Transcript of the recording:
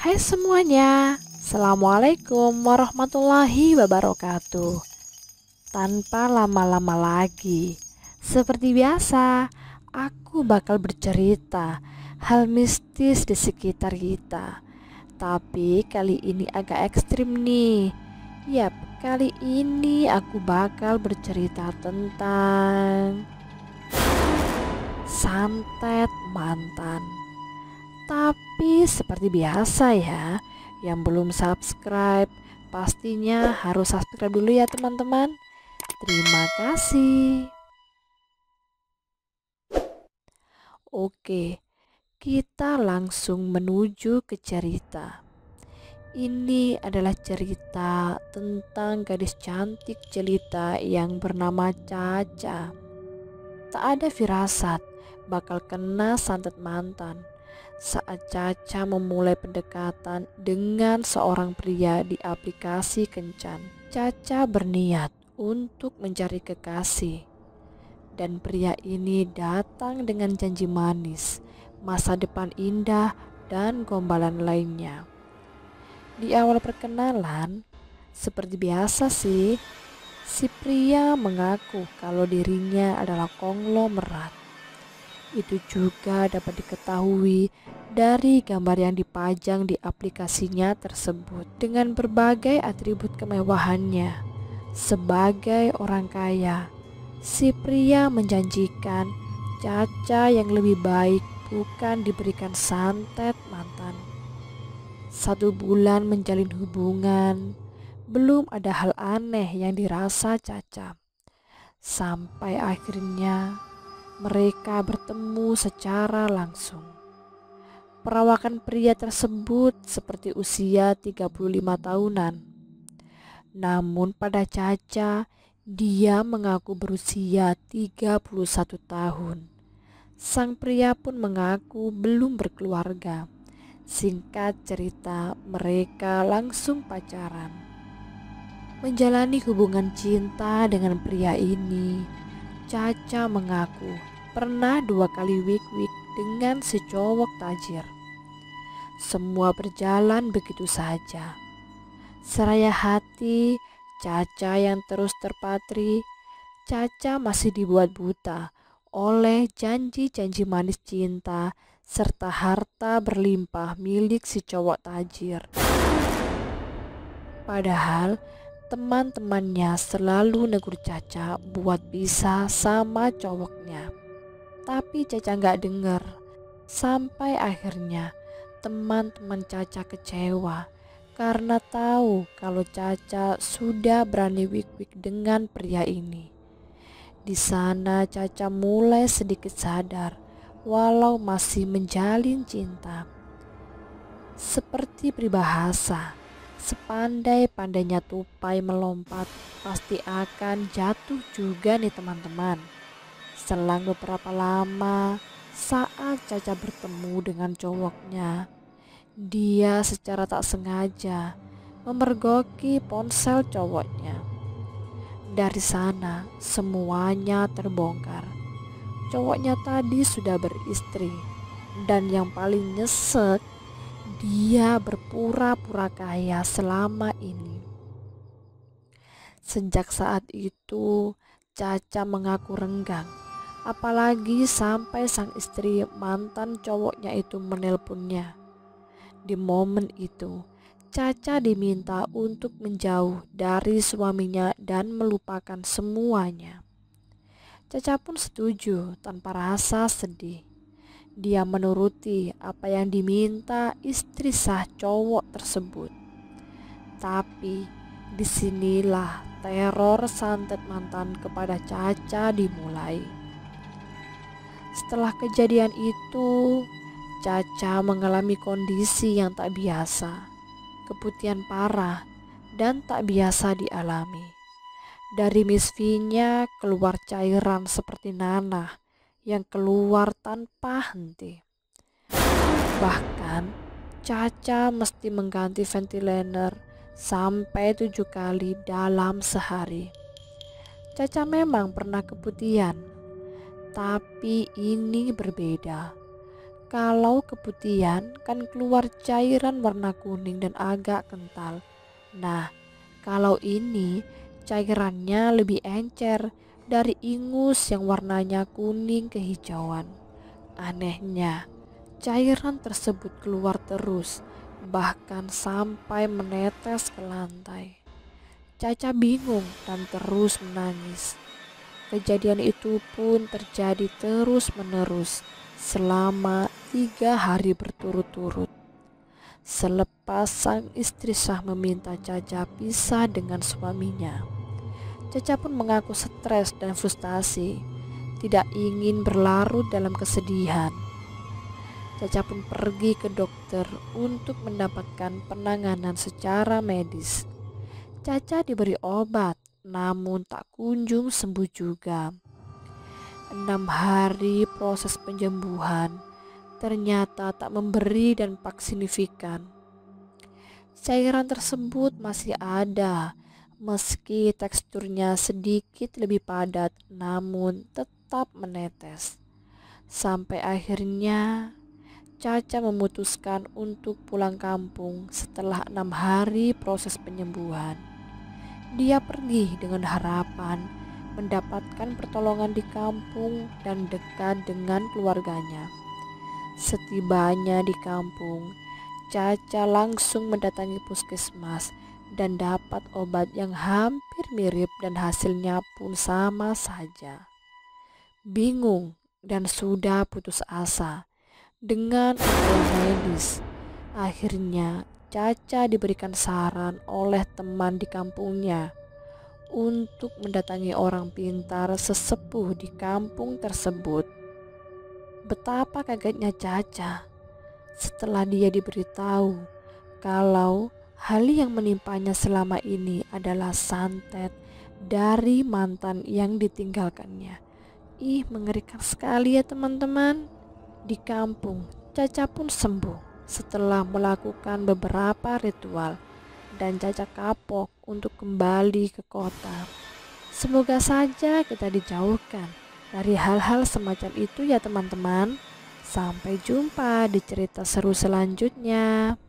Hai semuanya, Assalamualaikum warahmatullahi wabarakatuh. Tanpa lama-lama lagi, seperti biasa, aku bakal bercerita hal mistis di sekitar kita. Tapi kali ini agak ekstrim nih. Yap, kali ini aku bakal bercerita tentang santet mantan. Tapi seperti biasa ya, yang belum subscribe pastinya harus subscribe dulu ya teman-teman. Terima kasih. Oke, kita langsung menuju ke cerita. Ini adalah cerita tentang gadis cantik jelita yang bernama Caca. Tak ada firasat bakal kena santet mantan saat Caca memulai pendekatan dengan seorang pria di aplikasi kencan. Caca berniat untuk mencari kekasih, dan pria ini datang dengan janji manis, masa depan indah, dan gombalan lainnya. Di awal perkenalan, seperti biasa sih, si pria mengaku kalau dirinya adalah konglomerat. Itu juga dapat diketahui dari gambar yang dipajang di aplikasinya tersebut dengan berbagai atribut kemewahannya. Sebagai orang kaya, si pria menjanjikan Caca yang lebih baik bukan diberikan santet mantan. 1 bulan menjalin hubungan, belum ada hal aneh yang dirasa Caca. Sampai akhirnya mereka bertemu secara langsung. Perawakan pria tersebut seperti usia 35 tahunan. Namun pada Caca, dia mengaku berusia 31 tahun. Sang pria pun mengaku belum berkeluarga. Singkat cerita, mereka langsung pacaran. Menjalani hubungan cinta dengan pria ini, Caca mengaku pernah 2 kali wik-wik dengan si cowok tajir. Semua berjalan begitu saja. Seraya hati Caca yang terus terpatri, Caca masih dibuat buta oleh janji-janji manis cinta serta harta berlimpah milik si cowok tajir. Padahal teman-temannya selalu negur Caca buat bisa sama cowoknya. Tapi Caca gak denger. Sampai akhirnya teman-teman Caca kecewa karena tahu kalau Caca sudah berani wik-wik dengan pria ini. Di sana Caca mulai sedikit sadar walau masih menjalin cinta. Seperti peribahasa, sepandai-pandainya tupai melompat, pasti akan jatuh juga nih teman-teman. Selang beberapa lama, saat Caca bertemu dengan cowoknya, dia secara tak sengaja memergoki ponsel cowoknya. Dari sana, semuanya terbongkar. Cowoknya tadi sudah beristri, dan yang paling nyesek, dia berpura-pura kaya selama ini. Sejak saat itu, Caca mengaku renggang, apalagi sampai sang istri mantan cowoknya itu menelponnya. Di momen itu, Caca diminta untuk menjauh dari suaminya dan melupakan semuanya. Caca pun setuju tanpa rasa sedih. Dia menuruti apa yang diminta istri sah cowok tersebut. Tapi disinilah teror santet mantan kepada Caca dimulai. Setelah kejadian itu, Caca mengalami kondisi yang tak biasa, keputihan parah dan tak biasa dialami. Dari misfinya keluar cairan seperti nanah yang keluar tanpa henti. Bahkan Caca mesti mengganti ventilator sampai 7 kali dalam sehari. Caca memang pernah keputihan, tapi ini berbeda. Kalau keputihan kan keluar cairan warna kuning dan agak kental. Nah, kalau ini cairannya lebih encer dari ingus yang warnanya kuning kehijauan. Anehnya, cairan tersebut keluar terus, bahkan sampai menetes ke lantai. Caca bingung dan terus menangis. Kejadian itu pun terjadi terus-menerus selama 3 hari berturut-turut. Selepas sang istri sah meminta Caca pisah dengan suaminya, Caca pun mengaku stres dan frustasi, tidak ingin berlarut dalam kesedihan. Caca pun pergi ke dokter untuk mendapatkan penanganan secara medis. Caca diberi obat, namun tak kunjung sembuh juga. 6 hari proses penyembuhan ternyata tak memberi dampak signifikan. Cairan tersebut masih ada, meski teksturnya sedikit lebih padat, namun tetap menetes. Sampai akhirnya Caca memutuskan untuk pulang kampung setelah 6 hari proses penyembuhan. Dia pergi dengan harapan mendapatkan pertolongan di kampung dan dekat dengan keluarganya. Setibanya di kampung, Caca langsung mendatangi puskesmas dan dapat obat yang hampir mirip dan hasilnya pun sama saja. Bingung dan sudah putus asa dengan upaya medis, akhirnya Caca diberikan saran oleh teman di kampungnya untuk mendatangi orang pintar sesepuh di kampung tersebut. Betapa kagetnya Caca setelah dia diberitahu kalau hal yang menimpanya selama ini adalah santet dari mantan yang ditinggalkannya. Ih, mengerikan sekali ya teman-teman. Di kampung, Caca pun sembuh setelah melakukan beberapa ritual, dan Caca kapok untuk kembali ke kota. Semoga saja kita dijauhkan dari hal-hal semacam itu ya teman-teman. Sampai jumpa di cerita seru selanjutnya.